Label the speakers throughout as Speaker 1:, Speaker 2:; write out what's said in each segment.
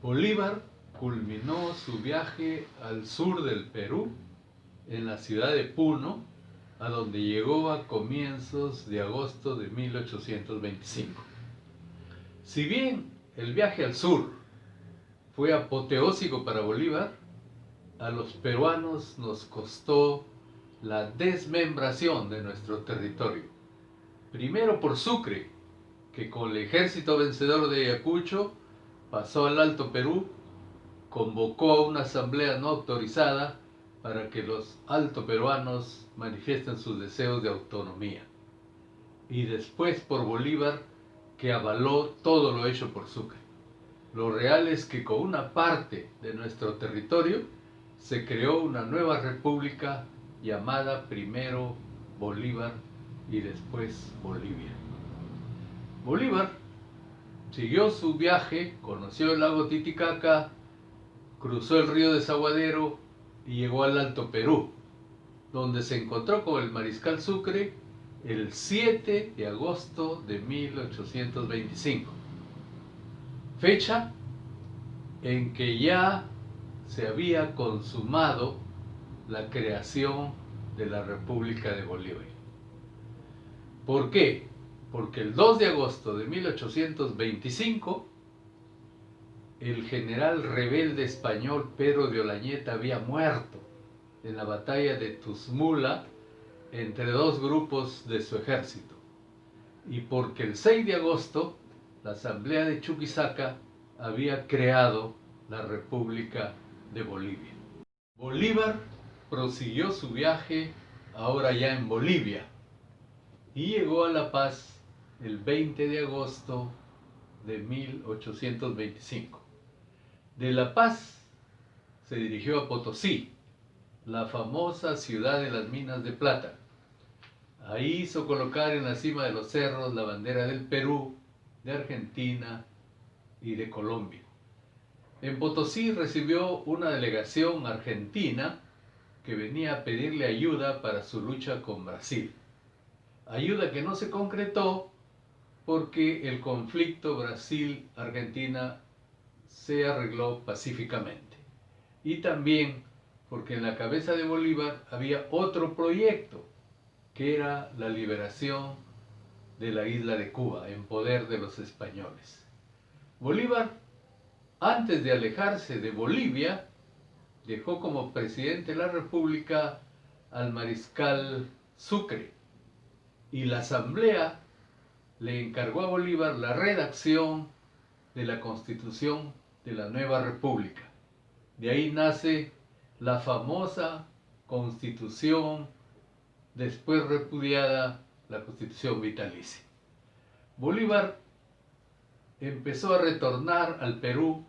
Speaker 1: Bolívar culminó su viaje al sur del Perú, en la ciudad de Puno, a donde llegó a comienzos de agosto de 1825. Si bien el viaje al sur fue apoteósico para Bolívar, a los peruanos nos costó la desmembración de nuestro territorio. Primero por Sucre, que con el ejército vencedor de Ayacucho pasó al Alto Perú, convocó a una asamblea no autorizada para que los altoperuanos manifiesten sus deseos de autonomía. Y después por Bolívar, que avaló todo lo hecho por Sucre. Lo real es que con una parte de nuestro territorio se creó una nueva república llamada primero Bolívar y después Bolivia. Bolívar siguió su viaje, conoció el lago Titicaca, cruzó el río Desaguadero y llegó al Alto Perú, donde se encontró con el mariscal Sucre el 7 de agosto de 1825, fecha en que ya se había consumado la creación de la República de Bolivia. ¿Por qué? Porque el 2 de agosto de 1825 el general rebelde español Pedro de Olañeta había muerto en la batalla de Tuzmula entre dos grupos de su ejército, y porque el 6 de agosto la asamblea de Chuquisaca había creado la República de Bolivia. Bolívar prosiguió su viaje ahora ya en Bolivia y llegó a La Paz el 20 de agosto de 1825. De La Paz se dirigió a Potosí, la famosa ciudad de las minas de plata. Ahí hizo colocar en la cima de los cerros la bandera del Perú, de Argentina y de Colombia. En Potosí recibió una delegación argentina que venía a pedirle ayuda para su lucha con Brasil. Ayuda que no se concretó porque el conflicto Brasil-Argentina se arregló pacíficamente. Y también porque en la cabeza de Bolívar había otro proyecto, que era la liberación de la isla de Cuba en poder de los españoles. Bolívar, antes de alejarse de Bolivia, dejó como presidente de la República al mariscal Sucre, y la asamblea le encargó a Bolívar la redacción de la Constitución de la nueva República. De ahí nace la famosa Constitución, después repudiada, la Constitución vitalicia. Bolívar empezó a retornar al Perú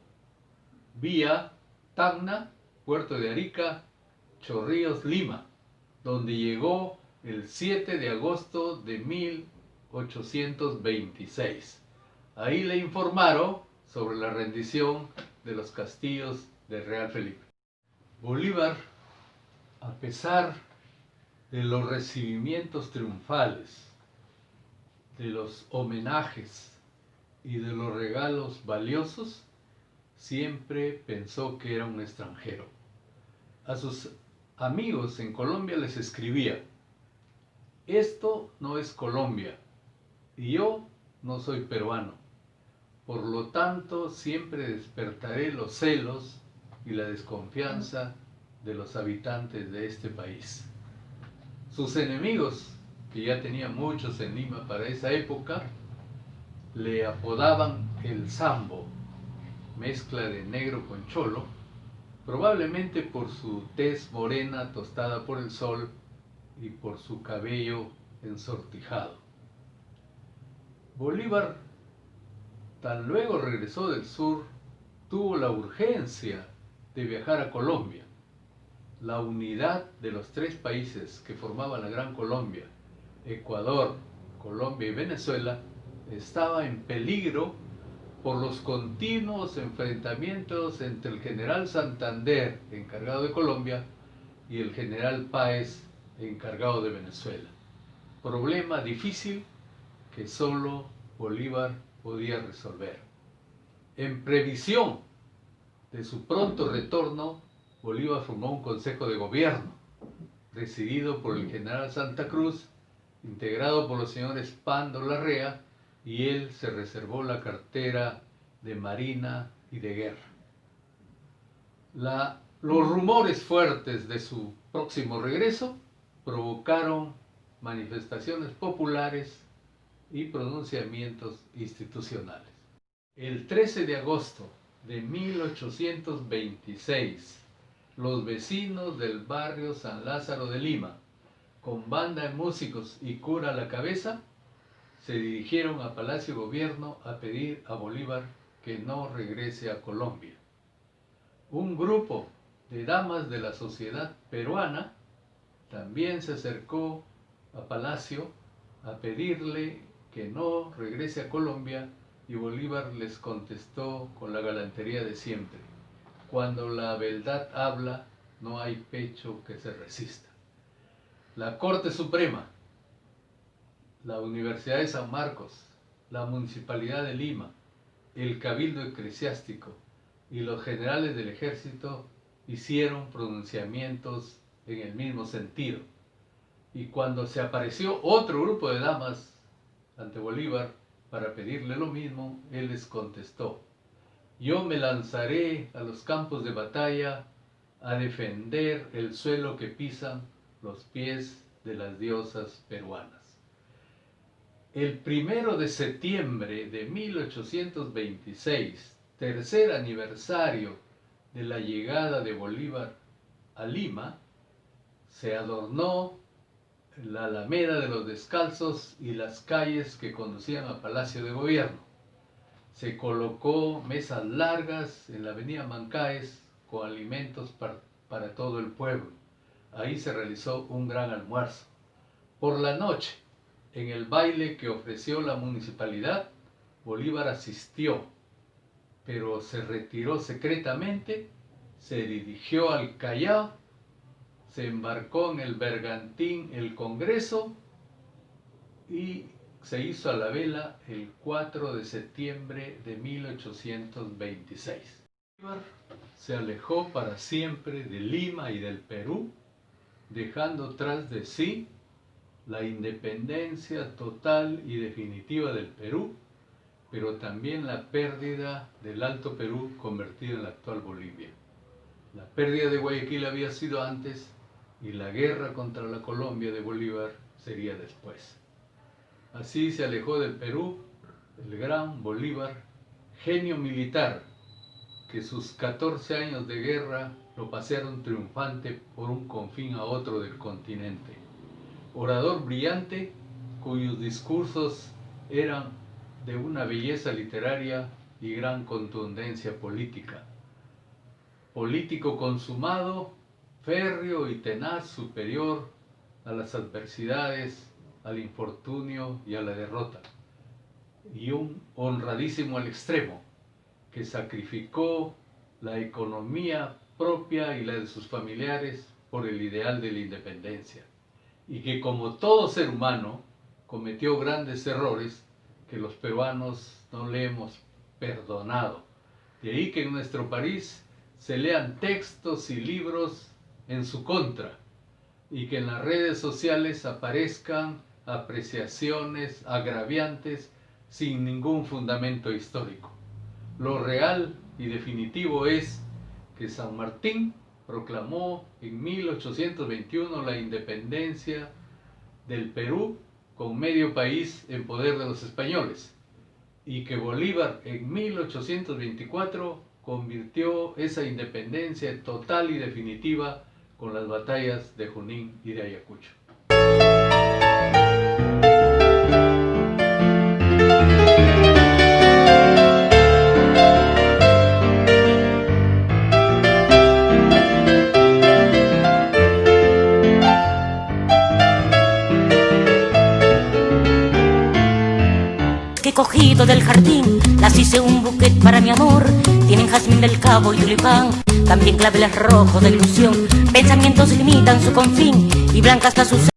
Speaker 1: vía Tacna, Puerto de Arica, Chorrillos, Lima, donde llegó el 7 de agosto de 1826. Ahí le informaron sobre la rendición de los castillos del Real Felipe. Bolívar, a pesar de los recibimientos triunfales, de los homenajes y de los regalos valiosos, siempre pensó que era un extranjero. A sus amigos en Colombia les escribía: esto no es Colombia y yo no soy peruano. Por lo tanto, siempre despertaré los celos y la desconfianza de los habitantes de este país. Sus enemigos, que ya tenía muchos en Lima para esa época, le apodaban el Sambo, mezcla de negro con cholo, probablemente por su tez morena tostada por el sol y por su cabello ensortijado. Bolívar, tan luego regresó del sur, tuvo la urgencia de viajar a Colombia. La unidad de los tres países que formaban la Gran Colombia, Ecuador, Colombia y Venezuela, estaba en peligro por los continuos enfrentamientos entre el general Santander, encargado de Colombia, y el general Páez, encargado de Venezuela. Problema difícil que solo Bolívar podía resolver. En previsión de su pronto retorno, Bolívar formó un consejo de gobierno, presidido por el general Santa Cruz, integrado por los señores Pando Larrea, y él se reservó la cartera de Marina y de Guerra. Los rumores fuertes de su próximo regreso provocaron manifestaciones populares y pronunciamientos institucionales. El 13 de agosto de 1826, los vecinos del barrio San Lázaro de Lima, con banda de músicos y cura a la cabeza, se dirigieron a Palacio de Gobierno a pedir a Bolívar que no regrese a Colombia. Un grupo de damas de la sociedad peruana también se acercó a Palacio a pedirle que no regrese a Colombia, y Bolívar les contestó con la galantería de siempre: cuando la beldad habla, no hay pecho que se resista. La Corte Suprema, la Universidad de San Marcos, la Municipalidad de Lima, el Cabildo Eclesiástico y los generales del ejército hicieron pronunciamientos en el mismo sentido. Y cuando se apareció otro grupo de damas ante Bolívar para pedirle lo mismo, él les contestó: yo me lanzaré a los campos de batalla a defender el suelo que pisan los pies de las diosas peruanas. El 1 de septiembre de 1826, tercer aniversario de la llegada de Bolívar a Lima, se adornó la Alameda de los Descalzos y las calles que conducían a Palacio de Gobierno. Se colocó mesas largas en la avenida Mancaes con alimentos para todo el pueblo. Ahí se realizó un gran almuerzo. Por la noche, en el baile que ofreció la municipalidad, Bolívar asistió, pero se retiró secretamente, se dirigió al Callao, se embarcó en el bergantín El Congreso y se hizo a la vela el 4 de septiembre de 1826. Bolívar se alejó para siempre de Lima y del Perú, dejando tras de sí la independencia total y definitiva del Perú, pero también la pérdida del Alto Perú convertido en la actual Bolivia. La pérdida de Guayaquil había sido antes y la guerra contra la Colombia de Bolívar sería después. Así se alejó del Perú el gran Bolívar, genio militar, que sus 14 años de guerra lo pasearon triunfante por un confín a otro del continente. Orador brillante, cuyos discursos eran de una belleza literaria y gran contundencia política. Político consumado, férreo y tenaz, superior a las adversidades, al infortunio y a la derrota. Y un honradísimo al extremo, que sacrificó la economía propia y la de sus familiares por el ideal de la independencia. Y que, como todo ser humano, cometió grandes errores que los peruanos no le hemos perdonado. De ahí que en nuestro país se lean textos y libros en su contra, y que en las redes sociales aparezcan apreciaciones agraviantes sin ningún fundamento histórico. Lo real y definitivo es que San Martín proclamó en 1821 la independencia del Perú con medio país en poder de los españoles, y que Bolívar en 1824 convirtió esa independencia total y definitiva con las batallas de Junín y de Ayacucho.
Speaker 2: Que he cogido del jardín, las hice un buquet para mi amor. Tienen jazmín del Cabo y tulipán, también claveles rojos de ilusión. Pensamientos limitan su confín y blanca hasta su